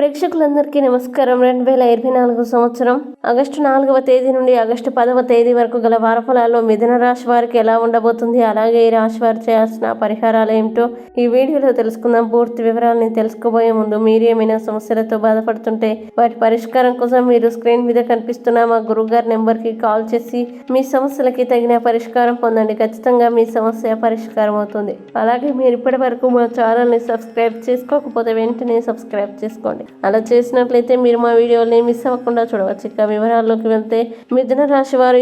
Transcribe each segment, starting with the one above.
ప్రేక్షకులందరికీ నమస్కారం. 2024 సంవత్సరం ఆగస్టు 4వ తేదీ నుండి ఆగస్టు 10వ తేదీ వరకు గల వారఫలాల్లో మిథున రాశి వారికి ఎలా ఉండబోతుంది, అలాగే ఈ రాశి వారు చేయాల్సిన పరిహారాలు ఏమిటో ఈ వీడియోలో తెలుసుకుందాం. పూర్తి వివరాలని తెలుసుకోబోయే ముందు మీరు ఏమైనా సమస్యలతో బాధపడుతుంటే వాటి పరిష్కారం కోసం మీరు స్క్రీన్ మీద కనిపిస్తున్న మా గురువుగారి నెంబర్కి కాల్ చేసి మీ సమస్యలకి తగిన పరిష్కారం పొందండి. ఖచ్చితంగా మీ సమస్య పరిష్కారం అవుతుంది. అలాగే మీరు ఇప్పటి వరకు మా ఛానల్ని సబ్స్క్రైబ్ చేసుకోకపోతే వెంటనే సబ్స్క్రైబ్ చేసుకోండి. అలా చేసినట్లయితే మీరు మా వీడియోని మిస్ అవ్వకుండా చూడవచ్చు. ఇక వివరాల్లోకి వెళ్తే మిథున రాశి వారు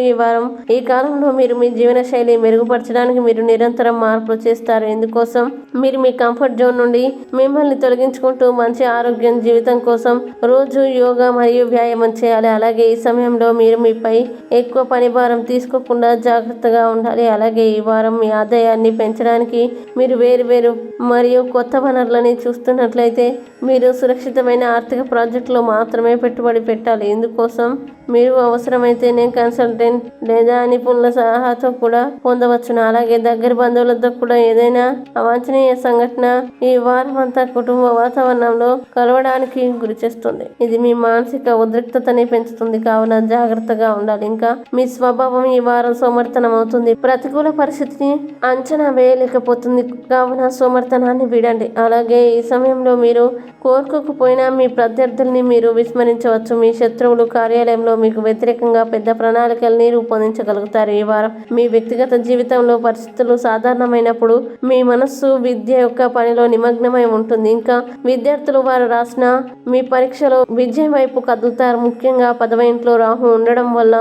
ఈ కాలంలో మీరు మీ జీవన శైలి మెరుగుపరచడానికి మీరు నిరంతరం మార్పులు చేస్తారు. ఇందుకోసం మీరు మీ కంఫర్ట్ జోన్ నుండి మిమ్మల్ని తొలగించుకుంటూ మంచి ఆరోగ్యం జీవితం కోసం రోజు యోగా మరియు వ్యాయామం చేయాలి. అలాగే ఈ సమయంలో మీరు మీపై ఎక్కువ పని భారం తీసుకోకుండా జాగ్రత్తగా ఉండాలి. అలాగే ఈ వారం మీ ఆదాయాన్ని పెంచడానికి మీరు వేరు మరియు కొత్త వనరులని చూస్తున్నట్లయితే మీరు సురక్షితమైన ఆర్థిక ప్రాజెక్టులో మాత్రమే పెట్టుబడి పెట్టాలి. ఇందుకోసం మీరు అవసరమైతేనే కన్సల్టెంట్ లేదా నిపుణుల సలహాతో కూడా పొందవచ్చును. అలాగే దగ్గర బంధువులతో కూడా ఏదైనా అవాంఛనీయ సంఘటన ఈ వారం అంతా కుటుంబ వాతావరణంలో కలవడానికి గురి చేస్తుంది. ఇది మీ మానసిక ఉద్రిక్తతని పెంచుతుంది. కావున జాగ్రత్తగా ఉండాలి. ఇంకా మీ స్వభావం ఈ వారం సోమర్థనం అవుతుంది. ప్రతికూల పరిస్థితిని అంచనా వేయలేకపోతుంది. కావున సోమర్థనాన్ని వీడండి. అలాగే ఈ సమయంలో మీరు కోరుకోకపోయినా మీ ప్రత్యర్థుల్ని మీరు విస్మరించవచ్చు. మీ శత్రువులు కార్యాలయంలో మీకు వ్యతిరేకంగా పెద్ద ప్రణాళికల్ని రూపొందించగలుగుతారు. ఈ వారం మీ వ్యక్తిగత జీవితంలో పరిస్థితులు సాధారణమైనప్పుడు మీ మనస్సు విద్య యొక్క పనిలో నిమగ్నమై ఉంటుంది. ఇంకా విద్యార్థులు వారు రాసిన మీ పరీక్షలో విజయం వైపు కదులుతారు. ముఖ్యంగా 10వ ఇంట్లో రాహు ఉండడం వల్ల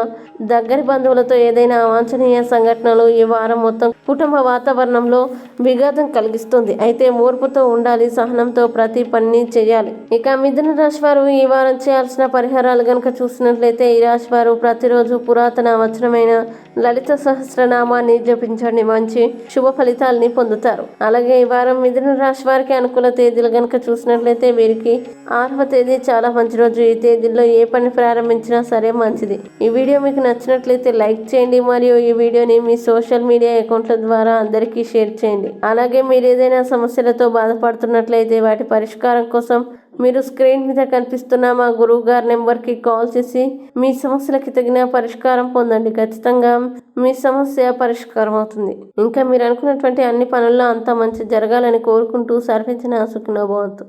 దగ్గరి బంధువులతో ఏదైనా అవాంఛనీయ సంఘటనలు ఈ వారం మొత్తం కుటుంబ వాతావరణంలో విఘాతం కలిగిస్తుంది. అయితే ఓర్పుతో ఉండాలి. సహనంతో ప్రతి పనిని చేయాలి. ఇక మిథున రాశి వారు ఈ వారం చేయాల్సిన పరిహారాలు గనుక చూసినట్లయితే ఈ రాశి వారు ప్రతిరోజు పురాతన వచనమైన లలిత సహస్రనామాన్ని జపించండి. మంచి శుభ ఫలితాలని పొందుతారు. అలాగే ఈ వారం మిథున రాశి వారికి అనుకూల తేదీలు గనుక చూసినట్లయితే వీరికి 6వ తేదీ చాలా మంచి రోజు. ఈ తేదీల్లో ఏ పని ప్రారంభించినా సరే మంచిది. ఈ వీడియో మీకు నచ్చినట్లయితే లైక్ చేయండి మరియు ఈ వీడియోని మీ సోషల్ మీడియా అకౌంట్ల ద్వారా అందరికీ షేర్ చేయండి. అలాగే మీరు ఏదైనా సమస్యలతో బాధపడుతున్నట్లయితే వాటి పరిష్కారం కోసం మీరు స్క్రీన్ మీద కనిపిస్తున్న మా గురువు గారి నెంబర్కి కాల్ చేసి మీ సమస్యలకి తగిన పరిష్కారం పొందండి. ఖచ్చితంగా మీ సమస్య పరిష్కారం అవుతుంది. ఇంకా మీరు అనుకున్నటువంటి అన్ని పనుల్లో అంతా మంచి జరగాలని కోరుకుంటూ సర్వించిన సుఖినో భవంతు.